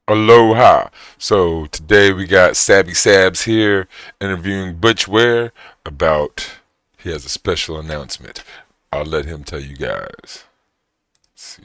Aloha. So today we got Sabby Sabs here interviewing Butch Ware about he has a special announcement. I'll let him tell you guys. Let's see.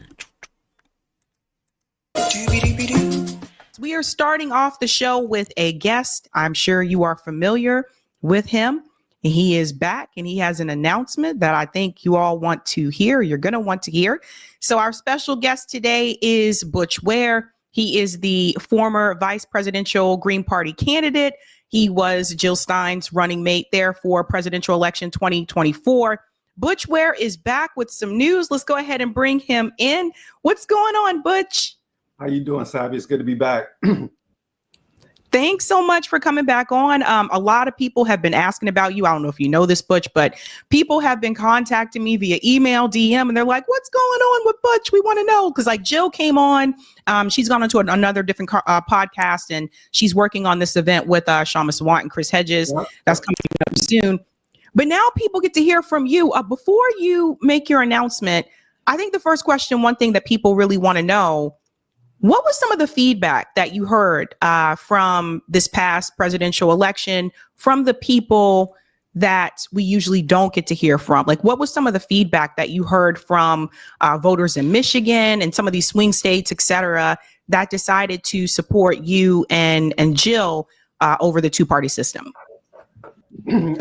We are starting off the show with a guest. I'm sure you are familiar with him. He is back and he has an announcement that I think you all want to hear. You're going to want to hear. So our special guest today is Butch Ware. He is the former vice presidential Green Party candidate. He was Jill Stein's running mate there for presidential election 2024. Butch Ware is back with some news. Let's go ahead and bring him in. What's going on, Butch? How you doing, Sabby? It's good to be back. Thanks so much for coming back on. A lot of people have been asking about you. I don't know if you know this, Butch, but people have been contacting me via email, DM, and they're like, what's going on with Butch? We want to know. Because like Jill came on, she's gone into another different podcast, and she's working on this event with Sean Swant and Chris Hedges. Yep. That's coming up soon. But now people get to hear from you. Before you make your announcement, I think the first question, one thing that people really want to know, what was some of the feedback that you heard from this past presidential election from the people that we usually don't get to hear from? Like, what was some of the feedback that you heard from voters in Michigan and some of these swing states, et cetera, that decided to support you and Jill over the two-party system?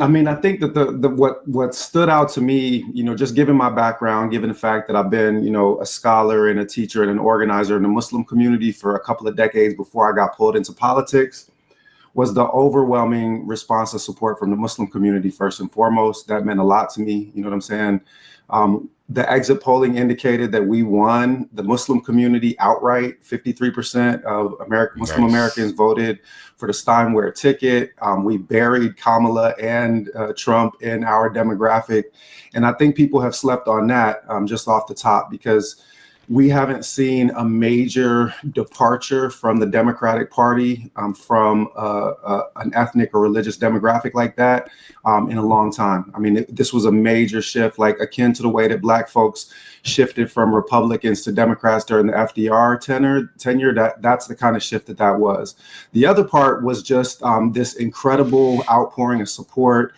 I mean, I think that the what stood out to me, just given my background, given the fact that I've been, a scholar and a teacher and an organizer in the Muslim community for a couple of decades before I got pulled into politics, was the overwhelming response of support from the Muslim community first and foremost. That meant a lot to me. You know what I'm saying? The exit polling indicated that we won the Muslim community outright. 53% of Muslim Americans voted for the Steinware ticket. We buried Kamala and Trump in our demographic. And I think people have slept on that just off the top, because we haven't seen a major departure from the Democratic Party from an ethnic or religious demographic like that in a long time. I mean, this was a major shift, like akin to the way that Black folks shifted from Republicans to Democrats during the FDR tenure. That's the kind of shift that was. The other part was just this incredible outpouring of support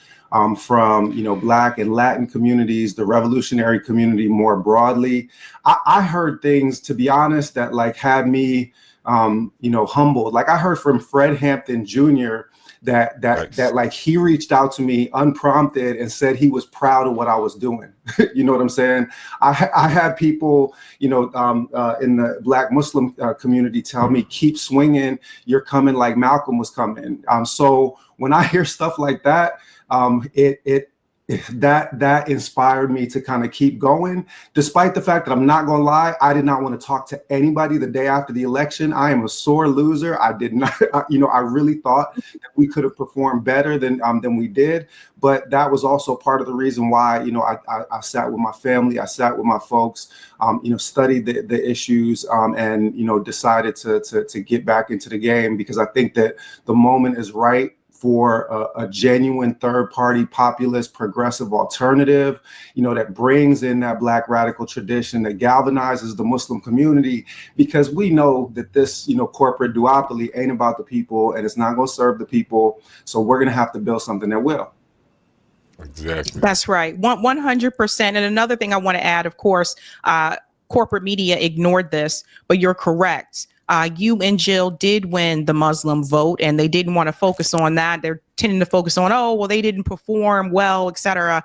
from Black and Latin communities, the revolutionary community more broadly. I heard things, to be honest, that like had me humbled. Like I heard from Fred Hampton Jr. that like he reached out to me unprompted and said he was proud of what I was doing. You know what I'm saying? I had people, in the Black Muslim community tell me, keep swinging, you're coming like Malcolm was coming. So when I hear stuff like that, that inspired me to kind of keep going, despite the fact that I'm not going to lie, I did not want to talk to anybody the day after the election. I am a sore loser. I did not, I really thought that we could have performed better than we did. But that was also part of the reason why, I sat with my family, I sat with my folks, studied the issues, and, decided to get back into the game, because I think that the moment is right for a genuine third-party populist progressive alternative, that brings in that Black radical tradition, that galvanizes the Muslim community, because we know that this, corporate duopoly ain't about the people and it's not going to serve the people. So we're going to have to build something that will. Exactly. That's right. 100%. And another thing I want to add, of course, corporate media ignored this, but you're correct. You and Jill did win the Muslim vote, and they didn't want to focus on that. They're tending to focus on, they didn't perform well, et cetera,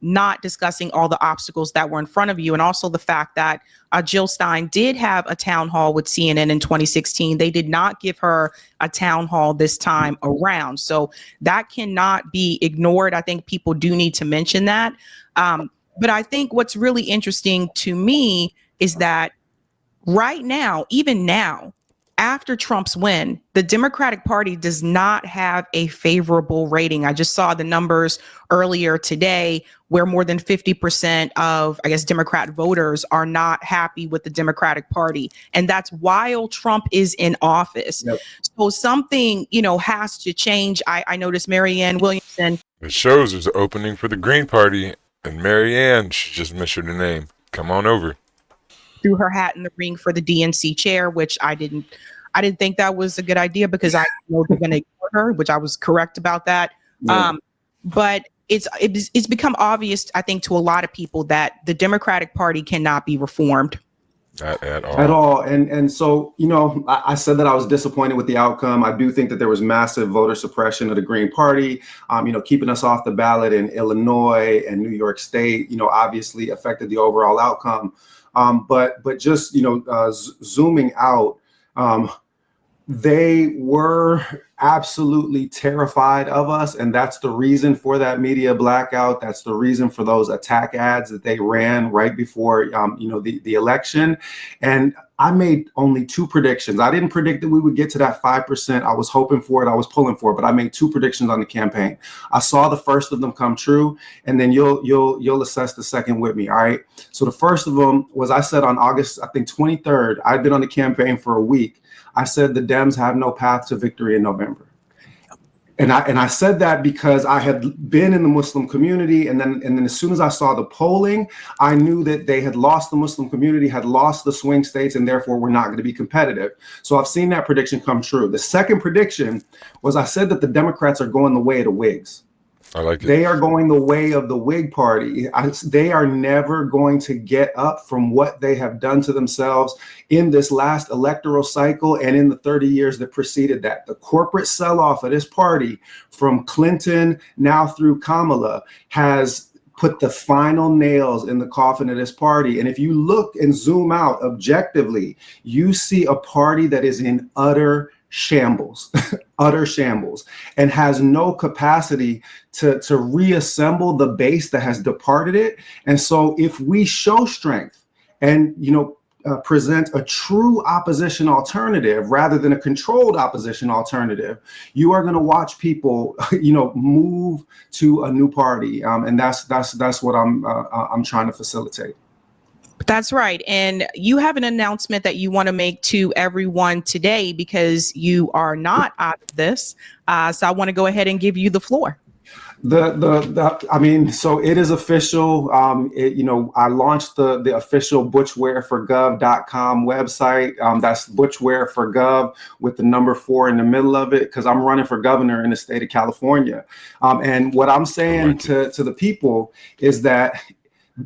not discussing all the obstacles that were in front of you. And also the fact that Jill Stein did have a town hall with CNN in 2016. They did not give her a town hall this time around. So that cannot be ignored. I think people do need to mention that. But I think what's really interesting to me is that right now, even now, after Trump's win, the Democratic Party does not have a favorable rating. I just saw the numbers earlier today where more than 50% of, Democrat voters are not happy with the Democratic Party. And that's while Trump is in office. Yep. So something, has to change. I noticed Marianne Williamson. It shows there's an opening for the Green Party, and Marianne, she just mentioned her name. Come on over. Threw her hat in the ring for the DNC chair, which I didn't I didn't think that was a good idea because I know they're going to ignore her, which I was correct about that. Yeah. But it's become obvious, I think, to a lot of people that the Democratic Party cannot be reformed. Not at At all. all. And so, I said that I was disappointed with the outcome. I do think that there was massive voter suppression of the Green Party, keeping us off the ballot in Illinois and New York State, obviously affected the overall outcome. But just, zooming out, they were absolutely terrified of us. And that's the reason for that media blackout. That's the reason for those attack ads that they ran right before, the election. And I made only 2 predictions. I didn't predict that we would get to that 5%. I was hoping for it. I was pulling for it, but I made 2 predictions on the campaign. I saw the first of them come true, and then you'll assess the second with me. All right. So the first of them was, I said on August, I think 23rd, I'd been on the campaign for a week. I said the Dems have no path to victory in November. And I said that because I had been in the Muslim community, and then as soon as I saw the polling, I knew that they had lost the Muslim community, had lost the swing states, and therefore were not going to be competitive. So I've seen that prediction come true. The second prediction was, I said that the Democrats are going the way of the Whigs. I like it. They are going the way of the Whig Party. They are never going to get up from what they have done to themselves in this last electoral cycle and in the 30 years that preceded that. The corporate sell-off of this party from Clinton now through Kamala has put the final nails in the coffin of this party. And if you look and zoom out objectively, you see a party that is in utter shambles, and has no capacity to reassemble the base that has departed it. And so if we show strength and, present a true opposition alternative rather than a controlled opposition alternative, you are going to watch people, move to a new party. And that's what I'm trying to facilitate. That's right. And you have an announcement that you want to make to everyone today because you are not out of this. So I want to go ahead and give you the floor. So it is official. I launched the official butchwareforgov.com website. That's butchwareforgov with the number 4 in the middle of it, because I'm running for governor in the state of California. And what I'm saying to the people is that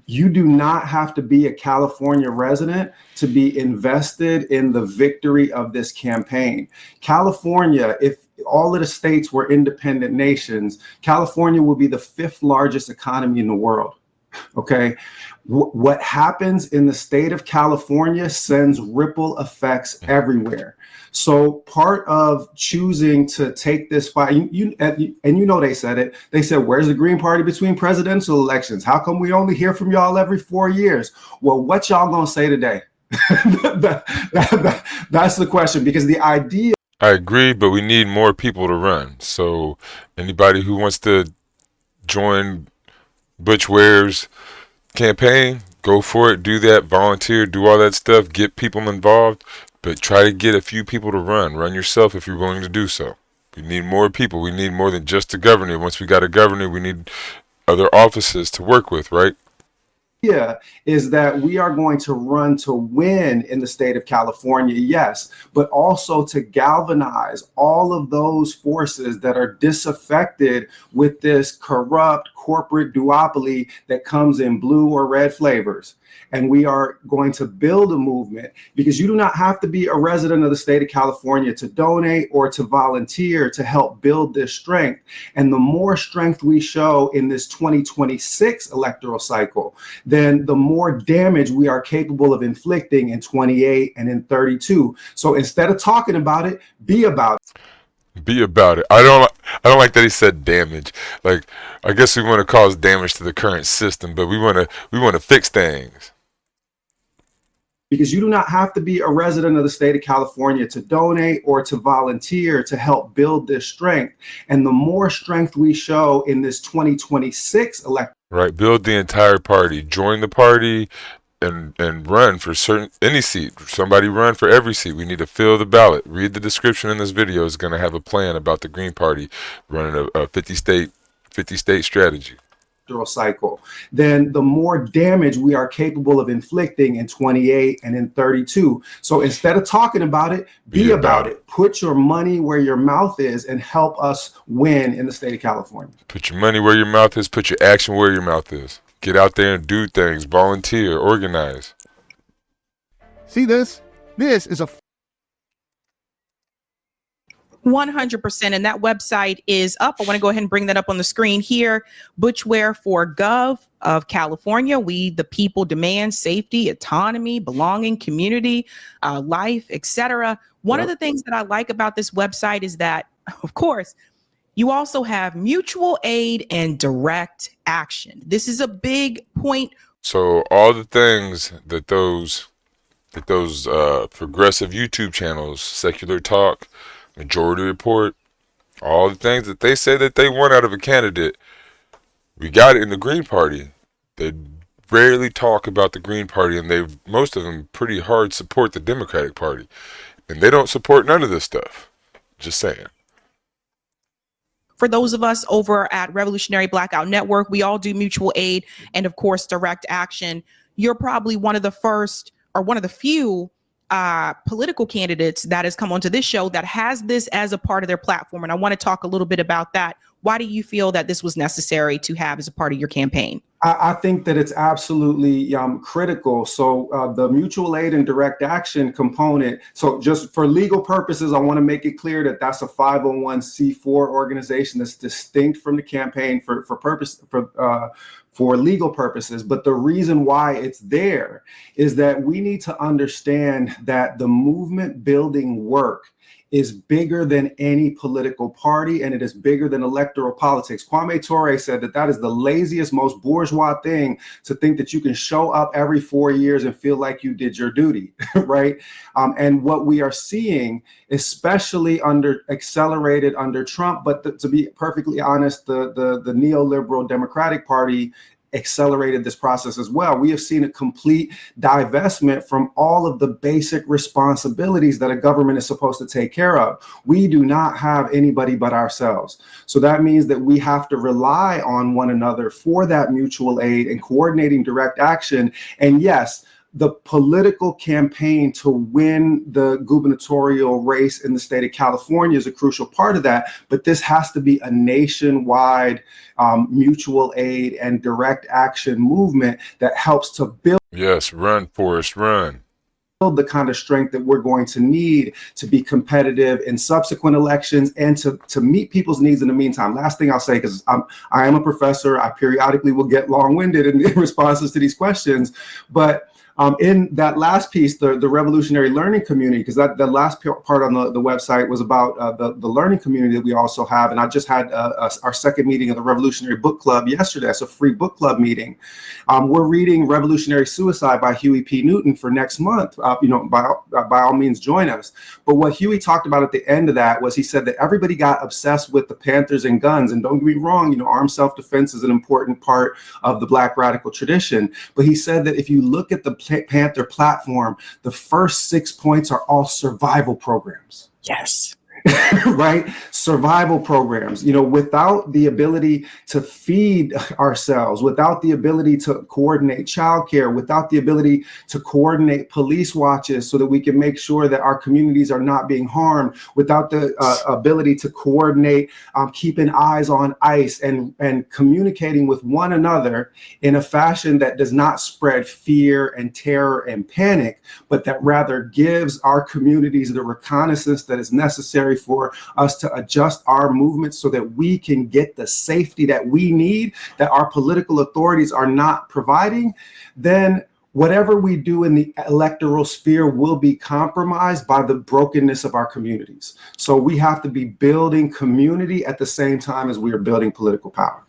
you do not have to be a California resident to be invested in the victory of this campaign. California, if all of the states were independent nations, California will be the 5th largest economy in the world. Okay. What happens in the state of California sends ripple effects everywhere. So part of choosing to take this fight, they said it. They said, where's the Green Party between presidential elections? How come we only hear from y'all every 4 years? Well, what y'all gonna say today? That's the question, because the idea. I agree, but we need more people to run. So anybody who wants to join Butch Ware's campaign, go for it. Do that. Volunteer. Do all that stuff. Get people involved. But try to get a few people to run. Run yourself if you're willing to do so. We need more people. We need more than just a governor. Once we got a governor, we need other offices to work with, right? Is that we are going to run to win in the state of California, yes, but also to galvanize all of those forces that are disaffected with this corrupt corporate duopoly that comes in blue or red flavors. And we are going to build a movement, because you do not have to be a resident of the state of California to donate or to volunteer to help build this strength. And the more strength we show in this 2026 electoral cycle, then the more damage we are capable of inflicting in 28 and in 32. So instead of talking about it, be about it. Be about it. I don't like that he said damage. Like, I guess we want to cause damage to the current system, but we want to fix things. Because you do not have to be a resident of the state of California to donate or to volunteer to help build this strength. And the more strength we show in this 2026 election. Right. Build the entire party. Join the party and run for any seat. Somebody run for every seat. We need to fill the ballot. Read the description in this video. Is going to have a plan about the Green Party running a 50 state strategy. cycle, then the more damage we are capable of inflicting in 28 and in 32. So instead of talking about it, be about it. Put your money where your mouth is and help us win in the state of California. Put your money where your mouth is. Put your action where your mouth is. Get out there and do things. Volunteer. Organize. See this? This is a 100%. And that website is up. I want to go ahead and bring that up on the screen here. Butch Ware for Gov of California. We, the people, demand safety, autonomy, belonging, community, life, etc. One of the things that I like about this website is that, of course, you also have mutual aid and direct action. This is a big point. So all the things that those progressive YouTube channels, Secular Talk, Majority Report, all the things that they say that they want out of a candidate, we got it in the Green Party. They rarely talk about the Green Party, and most of them pretty hard support the Democratic Party, and they don't support none of this stuff. Just saying. For those of us over at Revolutionary Blackout Network, we all do mutual aid and, of course, direct action. You're probably one of the first or one of the few political candidates that has come onto this show that has this as a part of their platform. And I want to talk a little bit about that. Why do you feel that this was necessary to have as a part of your campaign? I think that it's absolutely critical. So the mutual aid and direct action component. So just for legal purposes, I want to make it clear that that's a 501c4 organization that's distinct from the campaign for legal purposes. But the reason why it's there is that we need to understand that the movement building work is bigger than any political party, and it is bigger than electoral politics. Kwame Ture said that is the laziest, most bourgeois thing, to think that you can show up every 4 years and feel like you did your duty, right? And what we are seeing, especially accelerated under Trump, but to be perfectly honest, the neoliberal Democratic Party accelerated this process as well. We have seen a complete divestment from all of the basic responsibilities that a government is supposed to take care of. We do not have anybody but ourselves. So that means that we have to rely on one another for that mutual aid and coordinating direct action. And yes, the political campaign to win the gubernatorial race in the state of California is a crucial part of that, but this has to be a nationwide mutual aid and direct action movement that helps to build. Yes, run, Forrest, run. The kind of strength that we're going to need to be competitive in subsequent elections and to meet people's needs in the meantime. Last thing I'll say, because I am a professor, I periodically will get long-winded in responses to these questions, but in that last piece, the revolutionary learning community, because that last part on the website was about the learning community that we also have. And I just had our second meeting of the Revolutionary Book Club yesterday. It's a free book club meeting. We're reading Revolutionary Suicide by Huey P. Newton for next month. By all means, join us. But what Huey talked about at the end of that was he said that everybody got obsessed with the Panthers and guns. And don't get me wrong, armed self-defense is an important part of the Black radical tradition. But he said that if you look at the Panther platform, the first 6 points are all survival programs. Yes. Right? Survival programs, without the ability to feed ourselves, without the ability to coordinate childcare, without the ability to coordinate police watches so that we can make sure that our communities are not being harmed, without the ability to coordinate keeping eyes on ICE and communicating with one another in a fashion that does not spread fear and terror and panic, but that rather gives our communities the reconnaissance that is necessary for us to adjust our movements so that we can get the safety that we need, that our political authorities are not providing, then whatever we do in the electoral sphere will be compromised by the brokenness of our communities. So we have to be building community at the same time as we are building political power.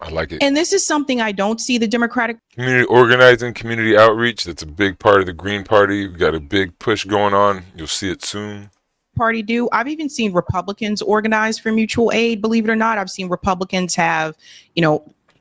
I like it. And this is something I don't see the Democratic Community organizing, community outreach, that's a big part of the Green Party. We got a big push going on. You'll see it soon. Party do. I've even seen Republicans organize for mutual aid, believe it or not. I've seen Republicans have,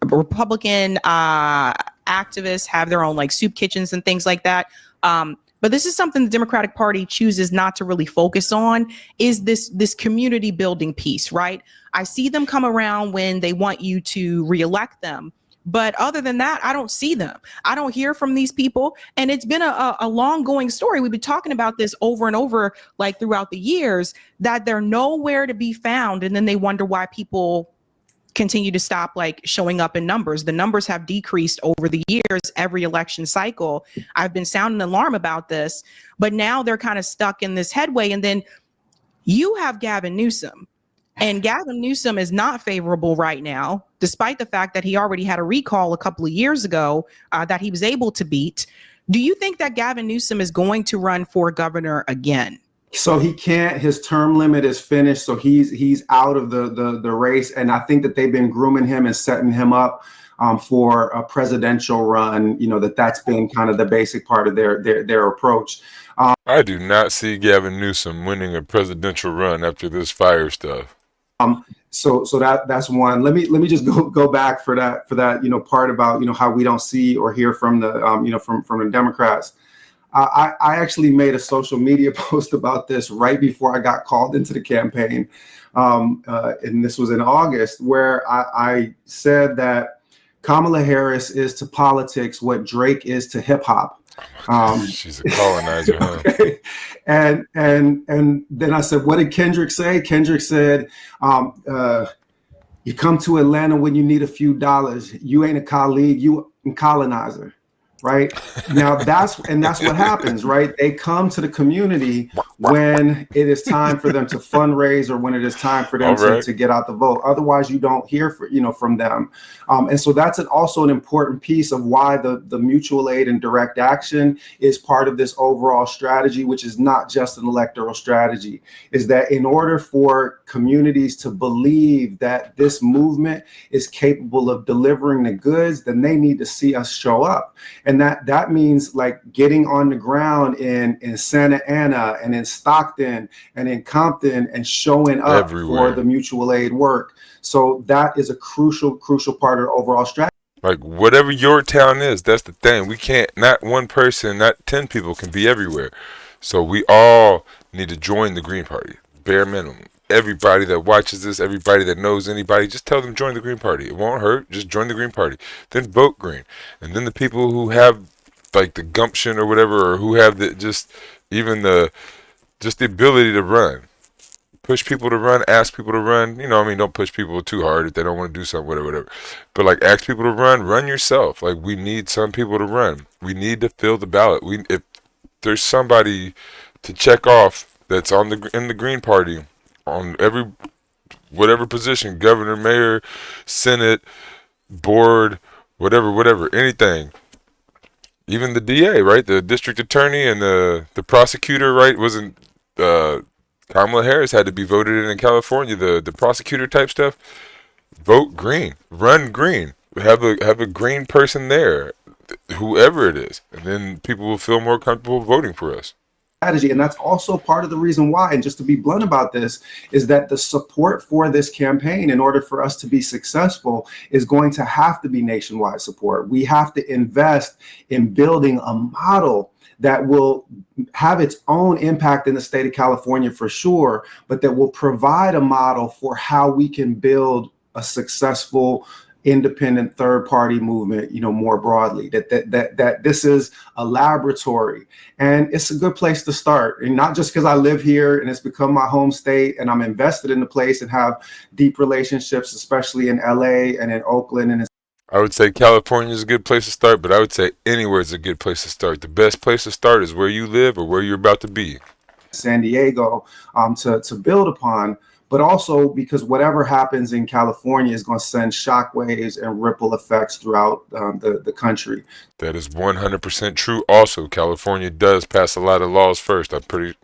Republican activists have their own like soup kitchens and things like that. But this is something the Democratic Party chooses not to really focus on, is this community building piece, right? I see them come around when they want you to reelect them. But other than that, I don't see them. I don't hear from these people. And it's been a long going story. We've been talking about this over and over, like throughout the years, that they're nowhere to be found. And then they wonder why people continue to stop like showing up in numbers. The numbers have decreased over the years, every election cycle. I've been sounding an alarm about this, but now they're kind of stuck in this headway. And then you have Gavin Newsom, and Gavin Newsom is not favorable right now, despite the fact that he already had a recall a couple of years ago that he was able to beat. Do you think that Gavin Newsom is going to run for governor again? So he can't. His term limit is finished, so he's out of the race. And I think that they've been grooming him and setting him up for a presidential run. You know, that's been kind of the basic part of their approach. I do not see Gavin Newsom winning a presidential run after this fire stuff. So that's one. Let me just go back for that part about how we don't see or hear from the from the Democrats. I actually made a social media post about this right before I got called into the campaign, and this was in August, where I said that Kamala Harris is to politics what Drake is to hip hop. She's a colonizer, huh? Okay. And then I said, what did Kendrick say? Kendrick said, you come to Atlanta when you need a few dollars. You ain't a colleague, you a colonizer. Right now, that's what happens, right? They come to the community when it is time for them to fundraise or when it is time for them to get out the vote. Otherwise, you don't hear from them. And so that's also an important piece of why the mutual aid and direct action is part of this overall strategy, which is not just an electoral strategy, is that in order for communities to believe that this movement is capable of delivering the goods, then they need to see us show up. And that means like getting on the ground in Santa Ana and in Stockton and in Compton and showing up everywhere for the mutual aid work. So that is a crucial part of the overall strategy. Like whatever your town is, that's the thing. We can't, not one person, not 10 people can be everywhere. So we all need to join the Green Party, bare minimum. Everybody that watches this, everybody that knows anybody, just tell them join the Green Party. It won't hurt. Just join the Green Party. Then vote Green. And then the people who have like the gumption or whatever, or who have the ability to run. Push people to run, ask people to run. Don't push people too hard if they don't want to do something, whatever. But like ask people to run yourself. Like we need some people to run. We need to fill the ballot. If there's somebody to check off that's in the Green Party, on whatever position, governor, mayor, senate, board, whatever, anything. Even the DA, right? The district attorney and the prosecutor, right? Wasn't Kamala Harris had to be voted in California, the prosecutor type stuff. Vote Green. Run Green. Have a green person there, whoever it is. And then people will feel more comfortable voting for us. Strategy. And that's also part of the reason why, and just to be blunt about this, is that the support for this campaign, in order for us to be successful, is going to have to be nationwide support. We have to invest in building a model that will have its own impact in the state of California for sure, but that will provide a model for how we can build a successful independent third-party movement, more broadly, that this is a laboratory and it's a good place to start. And not just because I live here and it's become my home state and I'm invested in the place and have deep relationships, especially in LA and in Oakland. And I would say California is a good place to start, but I would say anywhere is a good place to start. The best place to start is where you live or where you're about to be. San Diego, to build upon. But also because whatever happens in California is going to send shockwaves and ripple effects throughout the country. That is 100% true. Also, California does pass a lot of laws first. I'm pretty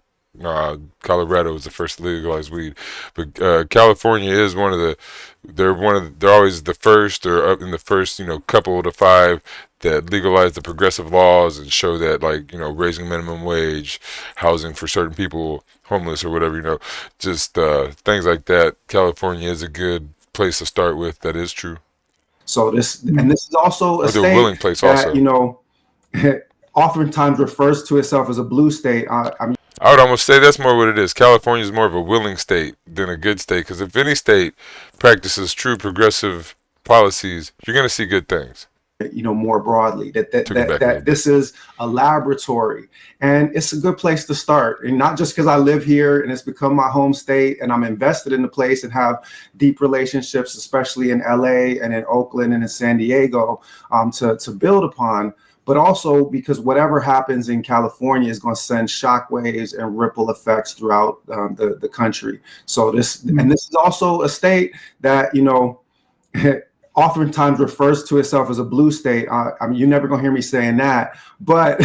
Colorado was the first to legalize weed, but California is they're always the first or up in the first, couple to five that legalize the progressive laws and show that, like, raising minimum wage, housing for certain people, homeless or whatever, just things like that. California is a good place to start with. That is true. So this is also a state willing place that, also. Oftentimes refers to itself as a blue state. I would almost say that's more what it is. California is more of a willing state than a good state, because if any state practices true progressive policies, you're going to see good things. More broadly, Took it back a little that this is a laboratory, and it's a good place to start. And not just because I live here and it's become my home state and I'm invested in the place and have deep relationships, especially in LA and in Oakland and in San Diego, to build upon, but also because whatever happens in California is going to send shockwaves and ripple effects throughout the country. So this is also a state that, oftentimes refers to itself as a blue state. I mean, you're never going to hear me saying that, but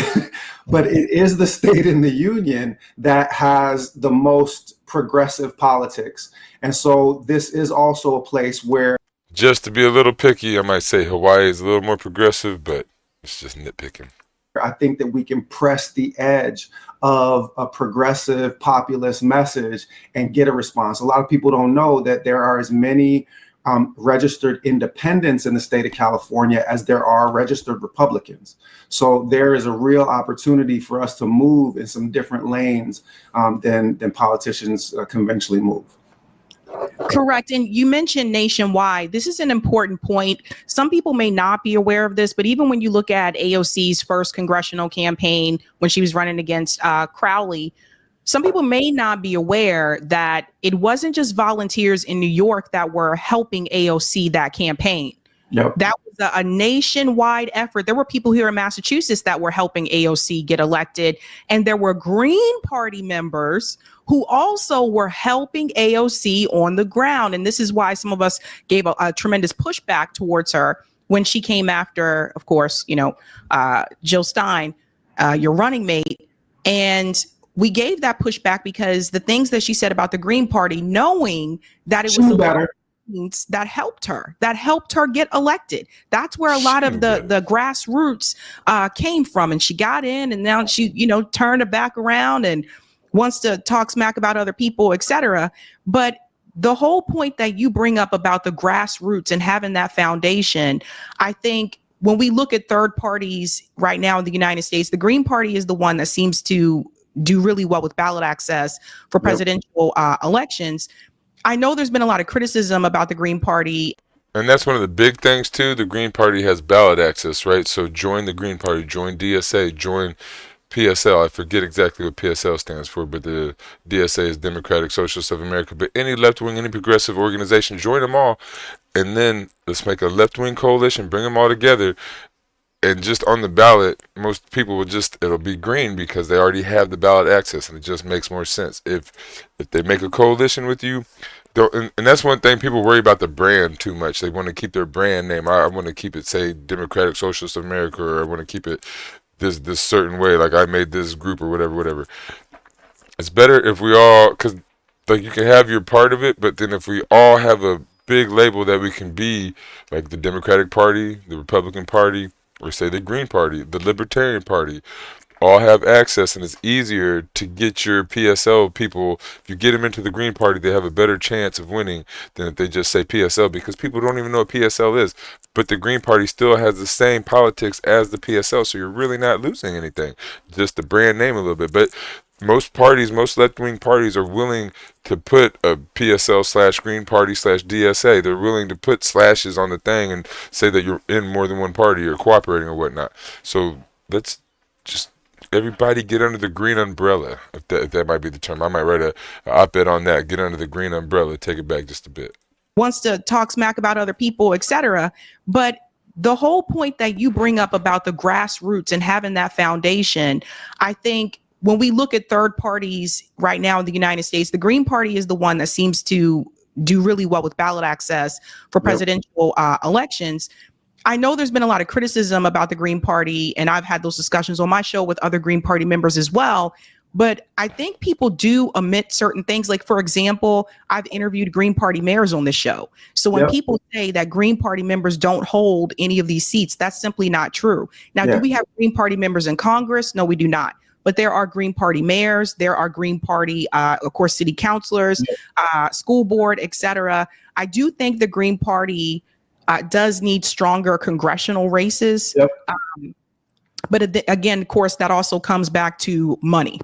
but it is the state in the union that has the most progressive politics. And so this is also a place where, just to be a little picky, I might say Hawaii is a little more progressive, but it's just nitpicking. I think that we can press the edge of a progressive populist message and get a response. A lot of people don't know that there are as many registered independents in the state of California as there are registered Republicans. So there is a real opportunity for us to move in some different lanes than politicians conventionally move. Correct. And you mentioned nationwide. This is an important point. Some people may not be aware of this, but even when you look at AOC's first congressional campaign, when she was running against Crowley, some people may not be aware that it wasn't just volunteers in New York that were helping AOC that campaign. Yep. That was a nationwide effort. There were people here in Massachusetts that were helping AOC get elected, and there were Green Party members who also were helping AOC on the ground. And this is why some of us gave a tremendous pushback towards her when she came after, of course, Jill Stein, your running mate. And we gave that pushback because the things that she said about the Green Party, knowing that it was better, that helped her get elected. That's where a lot of the grassroots came from. And she got in, and now she, turned her back around and wants to talk smack about other people, etc. But the whole point that you bring up about the grassroots and having that foundation, I think when we look at third parties right now in the United States, the Green Party is the one that seems to do really well with ballot access for presidential elections. I know there's been a lot of criticism about the Green Party. And that's one of the big things too. The Green Party has ballot access, right? So join the Green Party, join DSA, join PSL. I forget exactly what PSL stands for, but the DSA is Democratic Socialists of America. But any left-wing, any progressive organization, join them all. And then let's make a left-wing coalition, bring them all together. And just on the ballot, most people will it'll be green because they already have the ballot access, and it just makes more sense. If they make a coalition with you, and that's one thing, people worry about the brand too much. They want to keep their brand name. I want to keep it, say, Democratic Socialists of America, or I want to keep it this certain way, like I made this group or whatever. It's better if we all, because like you can have your part of it, but then if we all have a big label that we can be, like the Democratic Party, the Republican Party, or say the Green Party, the Libertarian Party, all have access, and it's easier to get your PSL people. If you get them into the Green Party, they have a better chance of winning than if they just say PSL, because people don't even know what PSL is. But the Green Party still has the same politics as the PSL, so you're really not losing anything, just the brand name a little bit. But most left-wing parties are willing to put a PSL / Green Party / DSA. They're willing to put slashes on the thing and say that you're in more than one party or cooperating or whatnot. So let's just everybody get under the green umbrella, if that might be the term. I might write an op-ed on that. Get under the green umbrella. Take it back just a bit. Wants to talk smack about other people, etc. But the whole point that you bring up about the grassroots and having that foundation, I think when we look at third parties right now in the United States, the Green Party is the one that seems to do really well with ballot access for presidential elections. I know there's been a lot of criticism about the Green Party, and I've had those discussions on my show with other Green Party members as well. But I think people do omit certain things. Like, for example, I've interviewed Green Party mayors on this show. So when people say that Green Party members don't hold any of these seats, that's simply not true. Now, do we have Green Party members in Congress? No, we do not. But there are Green Party mayors, there are Green Party, of course, city councilors, school board, etc. I do think the Green Party does need stronger congressional races. But again, of course, that also comes back to money.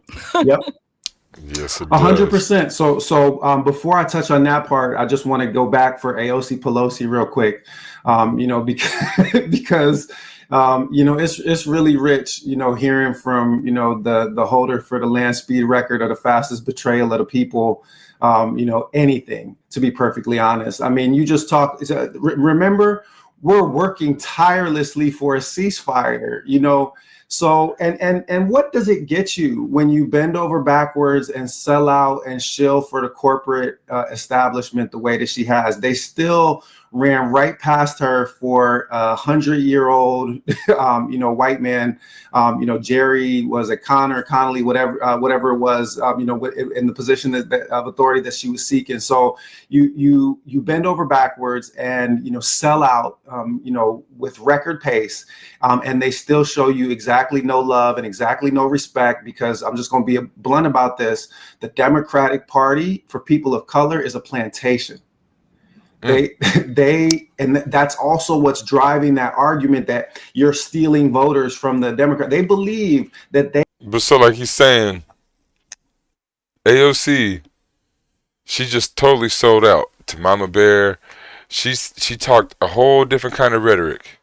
Yes, 100%. So before I touch on that part, I just want to go back for AOC Pelosi real quick. You know, because it's really rich, hearing from, the holder for the land speed record of the fastest betrayal of the people, anything, to be perfectly honest. I mean, you just talk, remember, we're working tirelessly for a ceasefire, So, and what does it get you when you bend over backwards and sell out and shill for the corporate establishment the way that she has? They still ran right past her for 100-year-old, white man. Jerry was a Connolly, whatever it was, in the position of authority that she was seeking. So you bend over backwards and sell out, with record pace, and they still show you exactly no love and exactly no respect. Because I'm just going to be blunt about this: the Democratic Party for people of color is a plantation. And that's also what's driving that argument that you're stealing voters from the Democrat. They believe that they. But so, like he's saying, AOC, she just totally sold out to Mama Bear. She talked a whole different kind of rhetoric.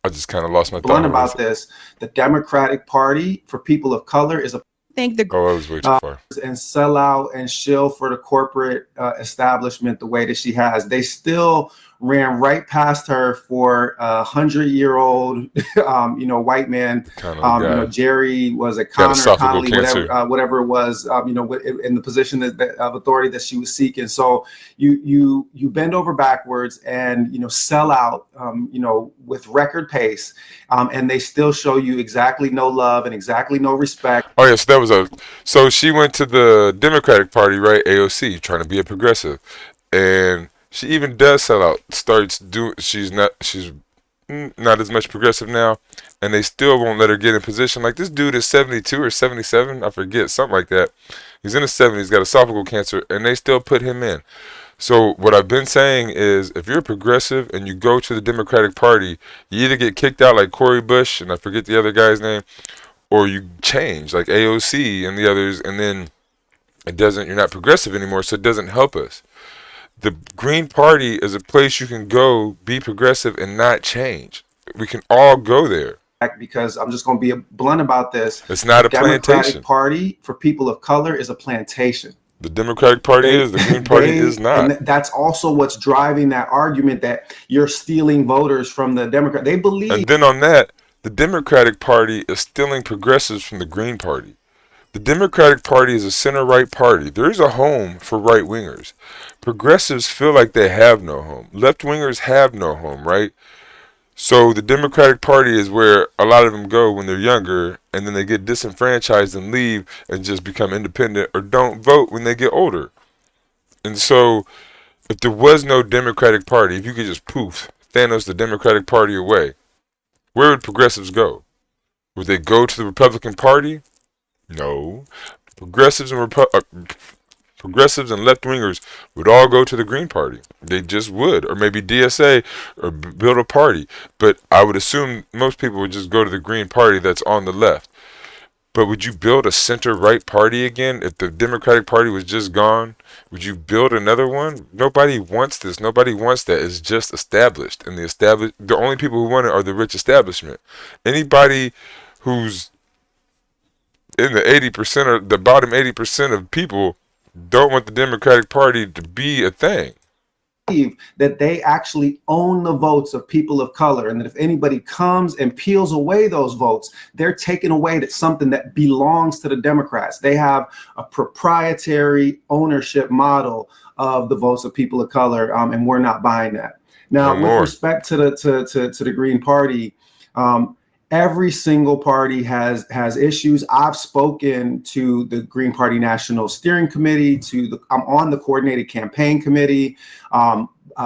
I just kind of lost my blunt thought about this. The Democratic Party for people of color is a. Oh, I was way too far. And sell out and shill for the corporate establishment the way that she has. They still ran right past her for 100-year-old, white man. Jerry was a Connolly, whatever it was, in the position of authority that she was seeking. So you bend over backwards and sell out, with record pace, and they still show you exactly no love and exactly no respect. Oh yeah, so she went to the Democratic Party, right? AOC, trying to be a progressive, and she even does sell out. She's not as much progressive now, and they still won't let her get in position. Like, this dude is 72 or 77, I forget, something like that. He's in his 70s, got esophageal cancer, and they still put him in. So what I've been saying is, if you're a progressive and you go to the Democratic Party, you either get kicked out like Cori Bush, and I forget the other guy's name, or you change like AOC and the others, and then you're not progressive anymore, so it doesn't help us. The Green Party is a place you can go, be progressive, and not change. We can all go there. Because I'm just going to be blunt about this. It's not a plantation. The Democratic Party for people of color is a plantation. The Democratic Party is. The Green Party is not. And that's also what's driving that argument that you're stealing voters from the Democrat. They believe. And then on that, the Democratic Party is stealing progressives from the Green Party. The Democratic Party is a center-right party. There is a home for right-wingers. Progressives feel like they have no home. Left-wingers have no home, right? So the Democratic Party is where a lot of them go when they're younger, and then they get disenfranchised and leave and just become independent or don't vote when they get older. And so if there was no Democratic Party, if you could just poof, Thanos the Democratic Party away, where would progressives go? Would they go to the Republican Party? No. Progressives and left-wingers would all go to the Green Party. They just would. Or maybe DSA, or build a party. But I would assume most people would just go to the Green Party that's on the left. But would you build a center-right party again if the Democratic Party was just gone? Would you build another one? Nobody wants this. Nobody wants that. It's just established. And the only people who want it are the rich establishment. Anybody who's in the 80% or the bottom 80% of people don't want the Democratic Party to be a thing. That they actually own the votes of people of color, and that if anybody comes and peels away those votes, they're taking away something that belongs to the Democrats. They have a proprietary ownership model of the votes of people of color, and we're not buying that. Now, with respect to the Green Party, every single party has issues. I've spoken to the Green Party National Steering Committee, I'm on the Coordinated Campaign Committee,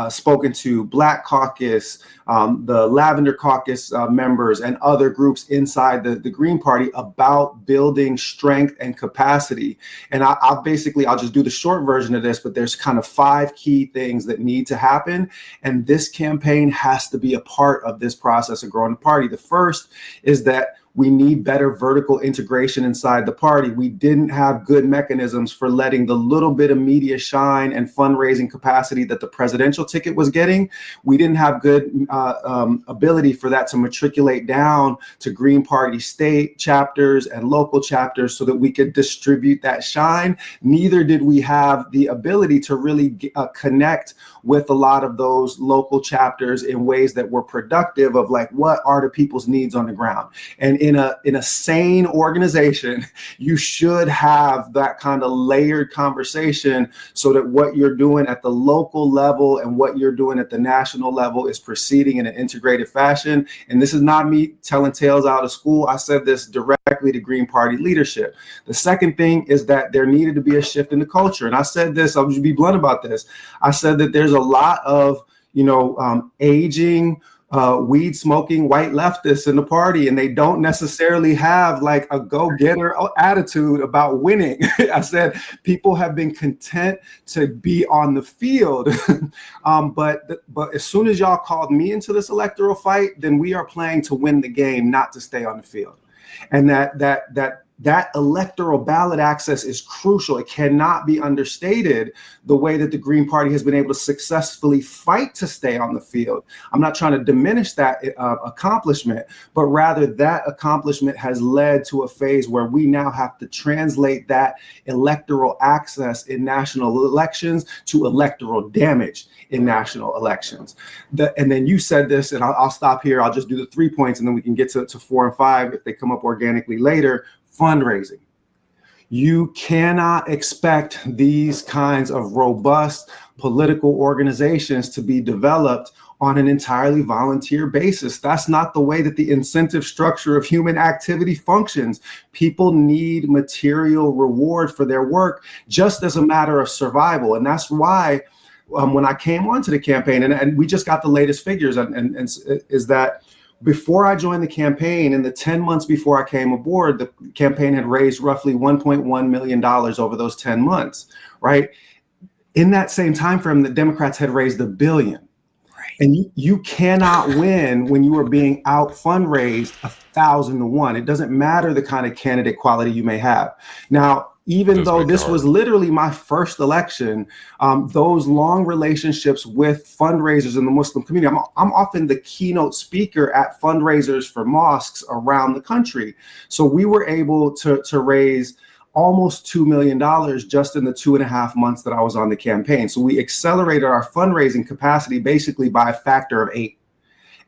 spoken to Black Caucus, the Lavender Caucus members, and other groups inside the Green Party about building strength and capacity. And I'll just do the short version of this, but there's kind of 5 key things that need to happen. And this campaign has to be a part of this process of growing the party. The first is that We need better vertical integration inside the party. We didn't have good mechanisms for letting the little bit of media shine and fundraising capacity that the presidential ticket was getting. We didn't have good ability for that to matriculate down to Green Party state chapters and local chapters so that we could distribute that shine. Neither did we have the ability to really connect with a lot of those local chapters in ways that were productive of like, what are the people's needs on the ground? And in a sane organization, you should have that kind of layered conversation so that what you're doing at the local level and what you're doing at the national level is proceeding in an integrated fashion. And this is not me telling tales out of school. I said this directly to Green Party leadership. The second thing is that there needed to be a shift in the culture. And I said this, I'll just be blunt about this. I said that there's a lot of, aging, weed smoking white leftists in the party, and they don't necessarily have like a go-getter attitude about winning. I said people have been content to be on the field, but as soon as y'all called me into this electoral fight, then we are playing to win the game, not to stay on the field. And that electoral ballot access is crucial. It cannot be understated the way that the Green Party has been able to successfully fight to stay on the field. I'm not trying to diminish that accomplishment, but rather that accomplishment has led to a phase where we now have to translate that electoral access in national elections to electoral damage in national elections. And then you said this, and I'll stop here. I'll just do the 3 points, and then we can get to 4 and 5 if they come up organically later. Fundraising. You cannot expect these kinds of robust political organizations to be developed on an entirely volunteer basis. That's not the way that the incentive structure of human activity functions. People need material reward for their work just as a matter of survival. And that's why when I came onto the campaign, and we just got the latest figures, and is that before I joined the campaign, in the 10 months before I came aboard, the campaign had raised roughly $1.1 million over those 10 months, right? In that same time frame, the Democrats had raised $1 billion. Right. And you cannot win when you are being out fundraised 1,000 to 1. It doesn't matter the kind of candidate quality you may have. Now, even though this was literally my first election, those long relationships with fundraisers in the Muslim community, I'm often the keynote speaker at fundraisers for mosques around the country. So we were able to raise almost $2 million just in the 2.5 months that I was on the campaign. So we accelerated our fundraising capacity basically by a factor of 8.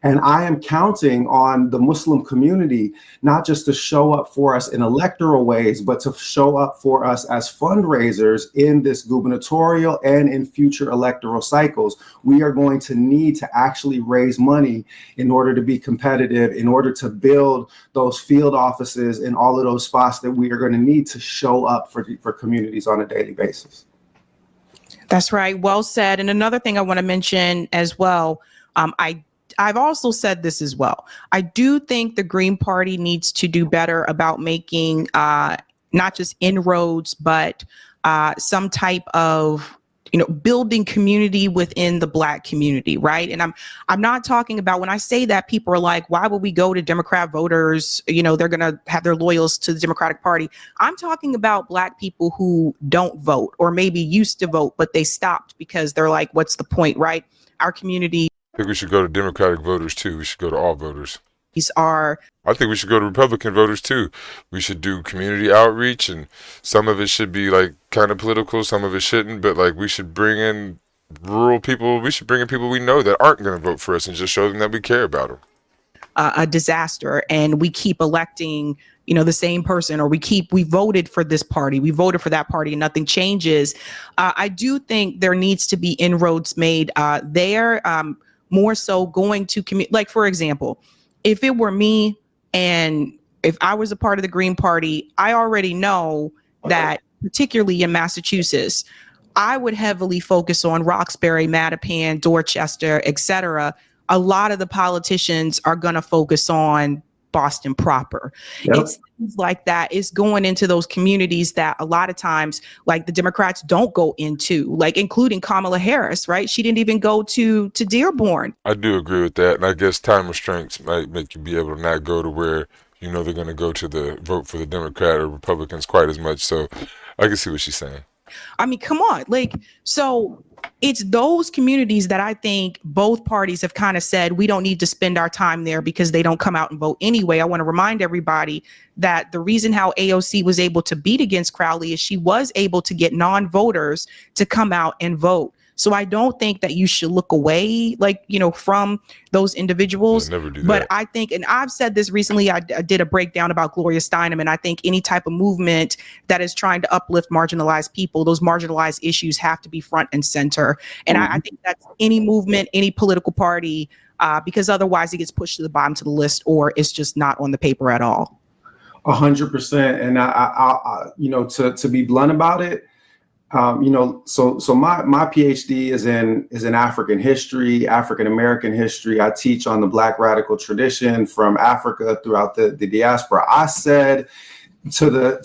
And I am counting on the Muslim community not just to show up for us in electoral ways, but to show up for us as fundraisers in this gubernatorial and in future electoral cycles. We are going to need to actually raise money in order to be competitive, in order to build those field offices in all of those spots that we are going to need to show up for communities on a daily basis. That's right. Well said. And another thing I want to mention as well, I've also said this as well. I do think the Green Party needs to do better about making not just inroads, but some type of, building community within the Black community, right? And I'm not talking about, when I say that, people are like, why would we go to Democrat voters? They're going to have their loyals to the Democratic Party. I'm talking about Black people who don't vote or maybe used to vote, but they stopped because they're like, what's the point, right? Our community. I think we should go to Democratic voters too. We should go to all voters. I think we should go to Republican voters too. We should do community outreach, and some of it should be like kind of political, some of it shouldn't, but like we should bring in rural people. We should bring in people we know that aren't going to vote for us and just show them that we care about them. A disaster, and we keep electing the same person, or we voted for this party, we voted for that party, and nothing changes. I do think there needs to be inroads made there. More so going to like, for example, if it were me and if I was a part of the Green Party, I already know that, particularly in Massachusetts, I would heavily focus on Roxbury, Mattapan, Dorchester, etc. A lot of the politicians are going to focus on Boston proper. Yep. It's things like that. It's going into those communities that a lot of times, like, the Democrats don't go into, like, including Kamala Harris, right? She didn't even go to Dearborn. I do agree with that. And I guess time restraints might make you be able to not go to where you know they're going to go to the vote for the Democrat or Republicans quite as much. So I can see what she's saying. I mean, come on. Like, so it's those communities that I think both parties have kind of said we don't need to spend our time there because they don't come out and vote anyway. I want to remind everybody that the reason how AOC was able to beat against Crowley is she was able to get non-voters to come out and vote. So I don't think that you should look away, like, you know, from those individuals. Never do But that. I think, and I've said this recently, I did a breakdown about Gloria Steinem, and I think any type of movement that is trying to uplift marginalized people, those marginalized issues have to be front and center. And I think that's any movement, any political party, because otherwise it gets pushed to the bottom to the list, or it's just not on the paper at all. 100%. And I you know, to be blunt about it, you know, so my PhD is in African history, African American history. I teach on the Black radical tradition from Africa throughout the diaspora. I said to the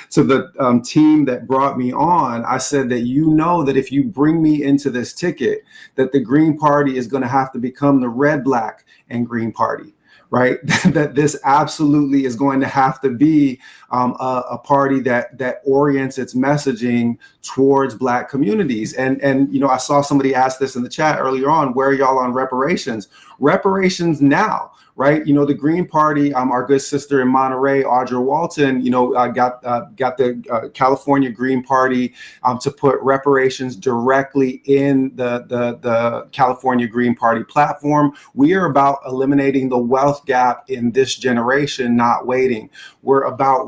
to the team that brought me on, I said that, you know, that if you bring me into this ticket, that the Green Party is going to have to become the red, black, and green party. Right, that this absolutely is going to have to be a party that orients its messaging towards Black communities. And you know, I saw somebody ask this in the chat earlier on: where are y'all on reparations? Reparations now, right? You know, the Green Party, our good sister in Monterey, Audra Walton, you know, got the California Green Party to put reparations directly in the California Green Party platform. We are about eliminating the wealth gap in this generation, not waiting. We're about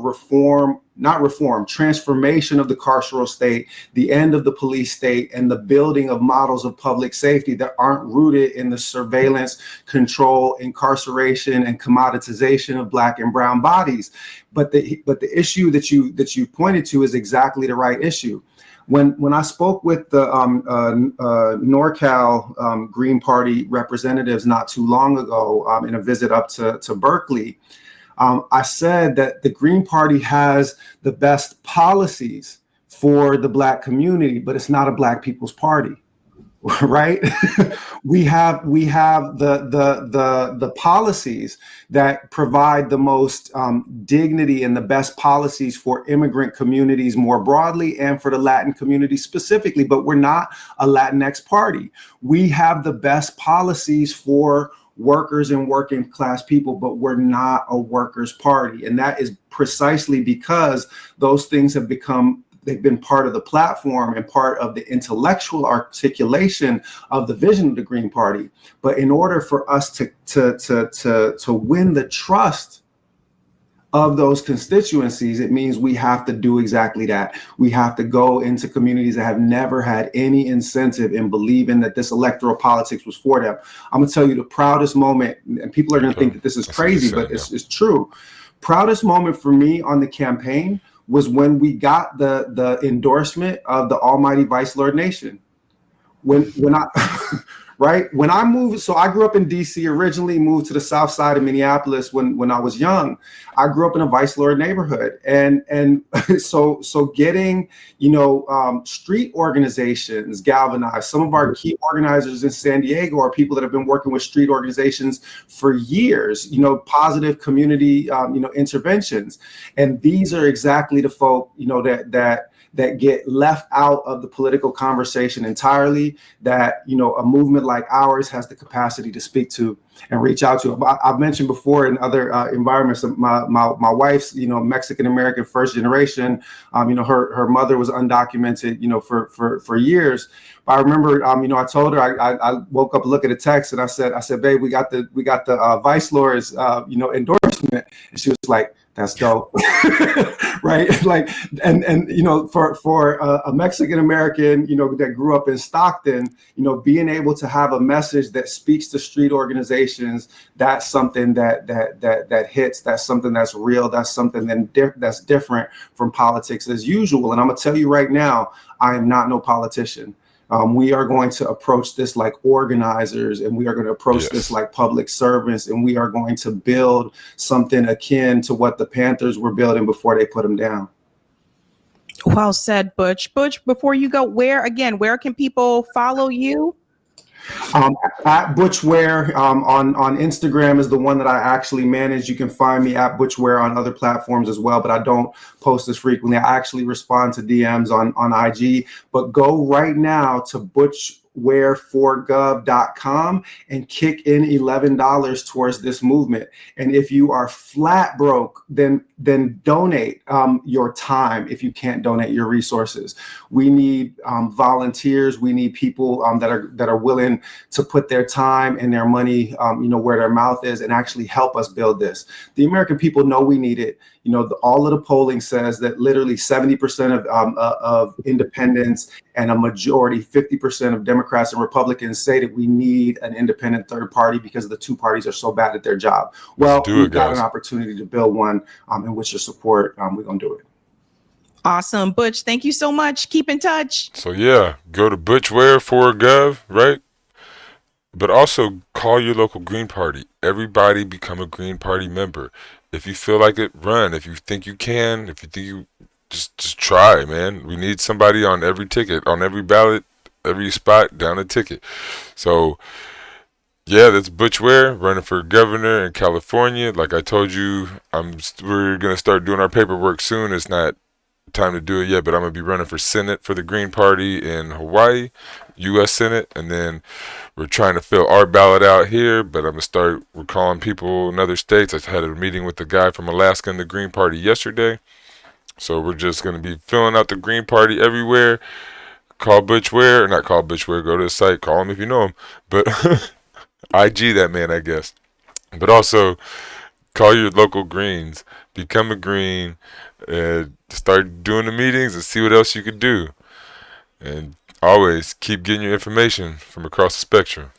transformation of the carceral state, the end of the police state, and the building of models of public safety that aren't rooted in the surveillance, control, incarceration, and commoditization of Black and brown bodies. But the issue that you pointed to is exactly the right issue. When I spoke with the NorCal Green Party representatives not too long ago in a visit up to Berkeley, I said that the Green Party has the best policies for the Black community, but it's not a Black people's party, right? we have the policies that provide the most dignity and the best policies for immigrant communities more broadly and for the Latin community specifically, but we're not a Latinx party. We have the best policies for workers and working class people, but we're not a workers' party. And that is precisely because those things they've been part of the platform and part of the intellectual articulation of the vision of the Green Party. But in order for us to win the trust of those constituencies, it means we have to do exactly that. We have to go into communities that have never had any incentive in believing that this electoral politics was for them. I'm gonna tell you the proudest moment, and people are gonna think that this is crazy, but it's true. Proudest moment for me on the campaign was when we got the endorsement of the Almighty Vice Lord Nation. When I right? When I moved, so I grew up in DC originally, moved to the south side of Minneapolis when I was young. I grew up in a Vice Lord neighborhood. And so getting, you know, street organizations galvanized. Some of our key organizers in San Diego are people that have been working with street organizations for years, you know, positive community, you know, interventions. And these are exactly the folk, you know, that get left out of the political conversation entirely, that, you know, a movement like ours has the capacity to speak to and reach out to. I've mentioned before in other environments, my wife's, you know, Mexican American first generation, you know, her mother was undocumented, you know, for years. But I remember, you know, I told her, I woke up, look at a text, and I said, babe, we got the Vice Lord's, you know, endorsement. And she was like, that's dope. Right. Like, and, you know, for a Mexican American, you know, that grew up in Stockton, you know, being able to have a message that speaks to street organizations, that's something that hits, that's something that's real, that's something that's different from politics as usual. And I'm gonna tell you right now, I am not no politician. We are going to approach this like organizers, and we are going to approach this like public servants, and we are going to build something akin to what the Panthers were building before they put them down. Well said, Butch. Butch, before you go, where can people follow you? Um, at Butch Ware on Instagram is the one that I actually manage. You can find me at Butch Ware on other platforms as well, but I don't post as frequently. I actually respond to DMs on IG. But go right now to butchwareforgov.com and kick in $11 towards this movement. And if you are flat broke, then donate your time if you can't donate your resources. We need volunteers. We need people that are willing to put their time and their money, where their mouth is, and actually help us build this. The American people know we need it. All of the polling says that literally 70% of independents and a majority, 50% of Democrats and Republicans say that we need an independent third party because the two parties are so bad at their job. Well, Do it, we've got an guys. opportunity to build one, and with your support, we're going to do it. Awesome. Butch, thank you so much. Keep in touch. So yeah, go to Butch Ware for Gov, right? But also call your local Green Party. Everybody become a Green Party member. If you feel like it, run. If you think you can, if you think you just try, man. We need somebody on every ticket, on every ballot, every spot, down a ticket. So yeah, that's Butch Ware running for governor in California. Like I told you, we're gonna start doing our paperwork soon. It's not time to do it yet, but I'm gonna be running for Senate for the Green Party in Hawaii, U.S. Senate, and then we're trying to fill our ballot out here. But we're calling people in other states. I had a meeting with the guy from Alaska in the Green Party yesterday, so we're just gonna be filling out the Green Party everywhere. Call Butch Ware, or not call Butch Ware. Go to the site, call him if you know him, but IG that man, I guess. But also call your local Greens, become a Green, and start doing the meetings and see what else you could do. And always keep getting your information from across the spectrum.